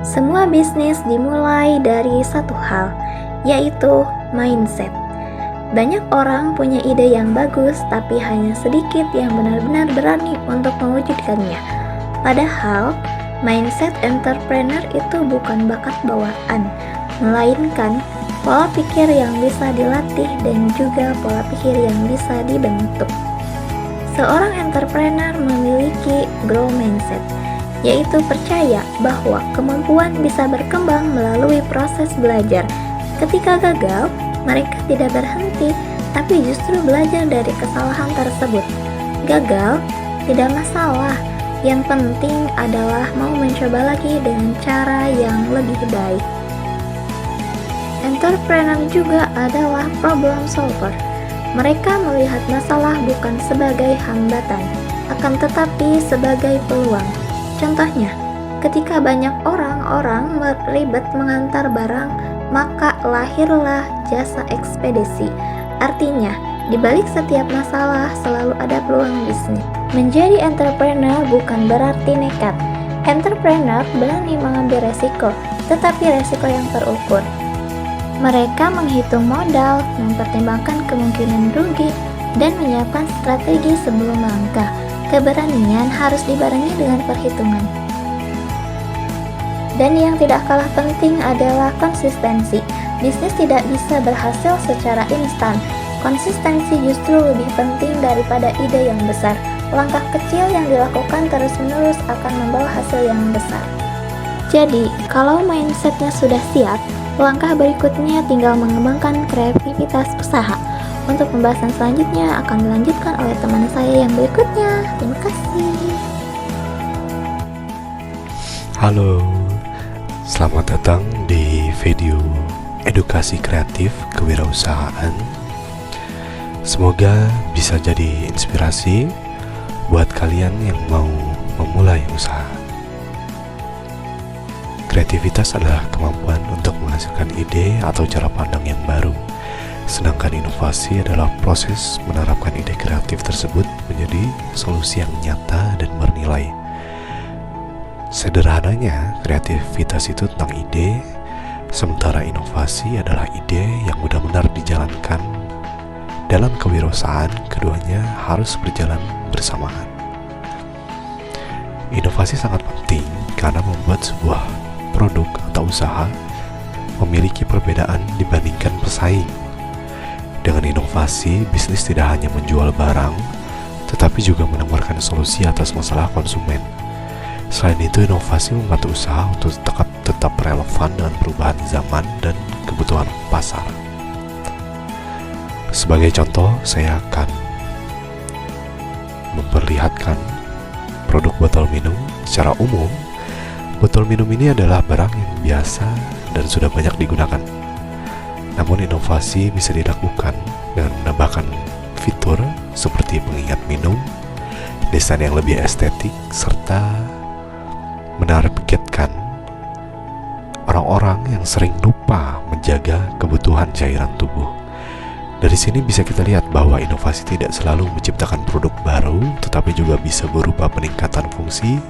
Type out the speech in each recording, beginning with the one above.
Semua bisnis dimulai dari satu hal, yaitu mindset. Banyak orang punya ide yang bagus, tapi hanya sedikit yang benar-benar berani untuk mewujudkannya. Padahal, mindset entrepreneur itu bukan bakat bawaan, melainkan pola pikir yang bisa dilatih dan juga pola pikir yang bisa dibentuk. Seorang entrepreneur memiliki growth mindset, yaitu percaya bahwa kemampuan bisa berkembang melalui proses belajar. Ketika gagal, mereka tidak berhenti, tapi justru belajar dari kesalahan tersebut. Gagal tidak masalah, yang penting adalah mau mencoba lagi dengan cara yang lebih baik. Entrepreneur juga adalah problem solver. Mereka melihat masalah bukan sebagai hambatan, akan tetapi sebagai peluang. Contohnya, ketika banyak orang-orang ribet mengantar barang, maka lahirlah jasa ekspedisi. Artinya, di balik setiap masalah selalu ada peluang bisnis. Menjadi entrepreneur bukan berarti nekat. Entrepreneur berani mengambil resiko, tetapi resiko yang terukur. Mereka menghitung modal, mempertimbangkan kemungkinan rugi, dan menyiapkan strategi sebelum melangkah. Keberanian harus dibarengi dengan perhitungan. Dan yang tidak kalah penting adalah konsistensi. Bisnis tidak bisa berhasil secara instan. Konsistensi justru lebih penting daripada ide yang besar. Langkah kecil yang dilakukan terus-menerus akan membawa hasil yang besar. Jadi, kalau mindsetnya sudah siap, langkah berikutnya tinggal mengembangkan kreativitas usaha. Untuk pembahasan selanjutnya akan dilanjutkan oleh teman saya yang berikutnya. Terima kasih. Halo, selamat datang di video edukasi kreatif kewirausahaan. Semoga bisa jadi inspirasi buat kalian yang mau memulai usaha. Kreativitas adalah kemampuan untuk menghasilkan ide atau cara pandang yang baru. Sedangkan inovasi adalah proses menerapkan ide kreatif tersebut menjadi solusi yang nyata dan bernilai. Sederhananya, kreativitas itu tentang ide, sementara inovasi adalah ide yang benar-benar dijalankan. Dalam kewirausahaan, keduanya harus berjalan bersamaan. Inovasi sangat penting karena membuat sebuah produk atau usaha memiliki perbedaan dibandingkan pesaing. Dengan inovasi, bisnis tidak hanya menjual barang, tetapi juga menawarkan solusi atas masalah konsumen. Selain itu, inovasi membantu usaha untuk tetap relevan dengan perubahan zaman dan kebutuhan pasar. Sebagai contoh, saya akan memperlihatkan produk botol minum. Secara umum, botol minum ini adalah barang yang biasa dan sudah banyak digunakan. Namun inovasi bisa dilakukan dengan menambahkan fitur seperti pengingat minum, desain yang lebih estetik, serta menargetkan orang-orang yang sering lupa menjaga kebutuhan cairan tubuh. Dari sini bisa kita lihat bahwa inovasi tidak selalu menciptakan produk baru, tetapi juga bisa berupa peningkatan fungsi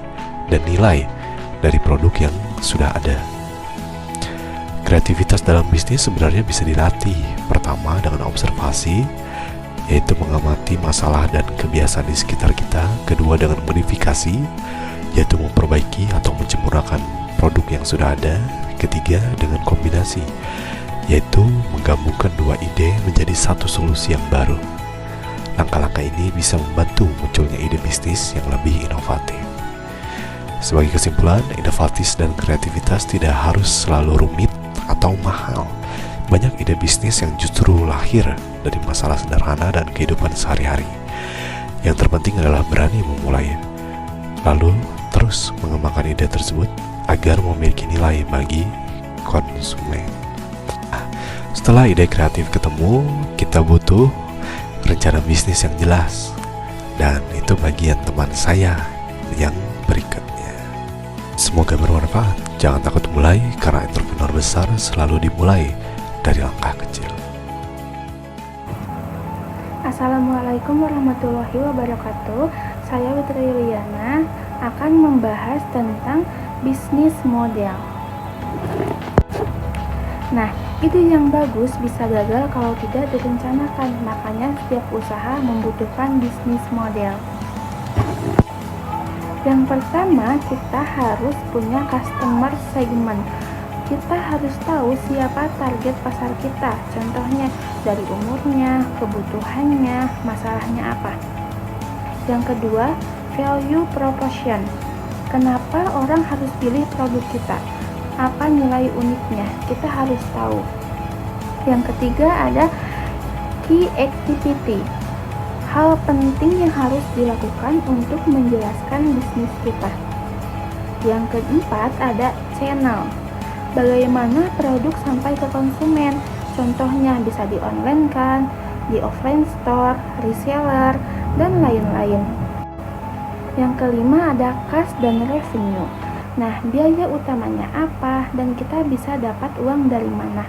dan nilai dari produk yang sudah ada. Kreativitas dalam bisnis sebenarnya bisa dilatih. Pertama, dengan observasi, yaitu mengamati masalah dan kebiasaan di sekitar kita. Kedua, dengan modifikasi, yaitu memperbaiki atau menyempurnakan produk yang sudah ada. Ketiga, dengan kombinasi, yaitu menggabungkan dua ide menjadi satu solusi yang baru. Langkah-langkah ini bisa membantu munculnya ide bisnis yang lebih inovatif. Sebagai kesimpulan, inovatif dan kreativitas tidak harus selalu rumit atau mahal. Banyak ide bisnis yang justru lahir dari masalah sederhana dan kehidupan sehari-hari. Yang terpenting adalah berani memulai, lalu terus mengembangkan ide tersebut agar memiliki nilai bagi konsumen. Setelah ide kreatif ketemu, kita butuh rencana bisnis yang jelas. Dan itu bagian teman saya yang berikutnya. Semoga bermanfaat. Jangan takut mulai, karena entrepreneur besar selalu dimulai dari langkah kecil. Assalamualaikum warahmatullahi wabarakatuh. Saya Witri Yuliana akan membahas tentang bisnis model. Nah, ide yang bagus bisa gagal kalau tidak direncanakan. Makanya setiap usaha membutuhkan bisnis model. Yang pertama, kita harus punya customer segment. Kita harus tahu siapa target pasar kita. Contohnya dari umurnya, kebutuhannya, masalahnya apa. Yang kedua, value proposition. Kenapa orang harus pilih produk kita? Apa nilai uniknya? Kita harus tahu. Yang ketiga ada key activity. Hal penting yang harus dilakukan untuk menjelaskan bisnis kita. Yang keempat ada channel. Bagaimana produk sampai ke konsumen? Contohnya bisa di online kan, di offline store, reseller, dan lain-lain. Yang kelima ada cost dan revenue. Nah, biaya utamanya apa dan kita bisa dapat uang dari mana?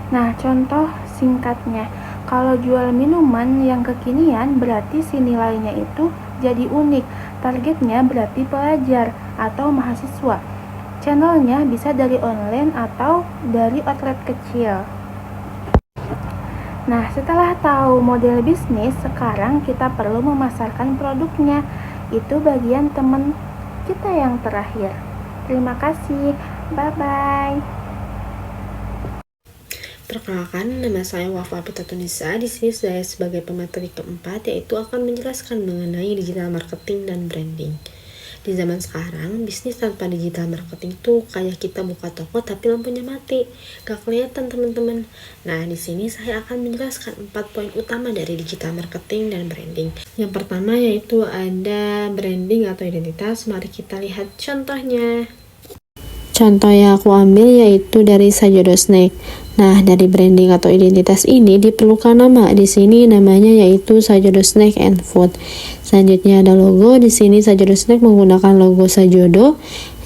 Nah, contoh singkatnya, kalau jual minuman yang kekinian berarti si nilainya itu jadi unik. Targetnya berarti pelajar atau mahasiswa. Channelnya bisa dari online atau dari outlet kecil. Nah, setelah tahu model bisnis, sekarang kita perlu memasarkan produknya. Itu bagian teman kita yang terakhir. Terima kasih. Bye-bye. Perkenalkan, nama saya Wafa Pitatunisa. Di sini saya sebagai pemateri keempat, yaitu akan menjelaskan mengenai digital marketing dan branding. Di zaman sekarang, bisnis tanpa digital marketing tuh kayak kita buka toko tapi lampunya mati, gak kelihatan teman-teman. Nah, di sini saya akan menjelaskan 4 poin utama dari digital marketing dan branding. Yang pertama yaitu ada branding atau identitas. Mari kita lihat contohnya. Contoh yang aku ambil yaitu dari Sajodo Snack. Nah, dari branding atau identitas ini diperlukan nama. Di sini namanya yaitu Sajodo Snack and Food. Selanjutnya ada logo. Di sini Sajodo Snack menggunakan logo Sajodo.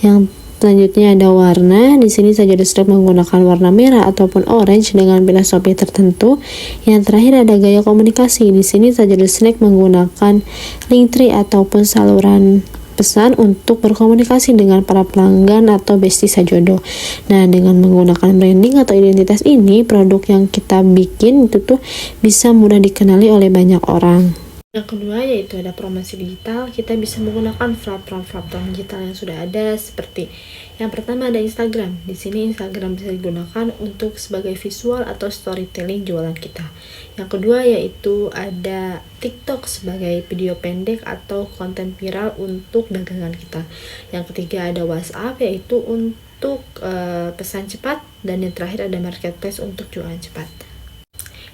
Yang selanjutnya ada warna. Di sini Sajodo Snack menggunakan warna merah ataupun orange dengan filosofi tertentu. Yang terakhir ada gaya komunikasi. Di sini Sajodo Snack menggunakan Linktree ataupun saluran pesan untuk berkomunikasi dengan para pelanggan atau bestie Sajodo. Nah, dengan menggunakan branding atau identitas ini, produk yang kita bikin itu tuh bisa mudah dikenali oleh banyak orang. Yang kedua yaitu ada promosi digital. Kita bisa menggunakan platform digital yang sudah ada, seperti yang pertama ada Instagram. Di sini Instagram bisa digunakan untuk sebagai visual atau storytelling jualan kita. Yang kedua yaitu ada TikTok sebagai video pendek atau konten viral untuk dagangan kita. Yang ketiga ada WhatsApp yaitu untuk pesan cepat, dan yang terakhir ada marketplace untuk jualan cepat.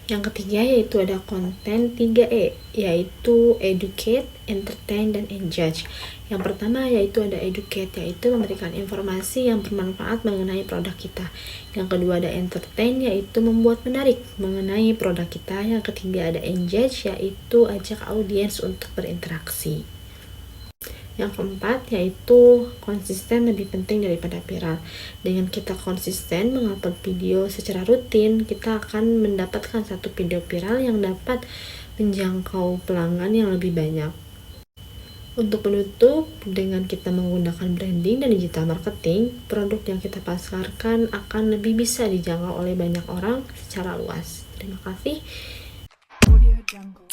Yang ketiga yaitu ada konten 3E, yaitu educate, entertain, dan engage. Yang pertama yaitu ada educate, yaitu memberikan informasi yang bermanfaat mengenai produk kita. Yang kedua ada entertain, yaitu membuat menarik mengenai produk kita. Yang ketiga ada engage, yaitu ajak audiens untuk berinteraksi. Yang keempat yaitu konsisten lebih penting daripada viral. Dengan kita konsisten mengupload video secara rutin, kita akan mendapatkan satu video viral yang dapat menjangkau pelanggan yang lebih banyak. Untuk penutup, dengan kita menggunakan branding dan digital marketing, produk yang kita pasarkan akan lebih bisa dijangkau oleh banyak orang secara luas. Terima kasih. Audio Jungle.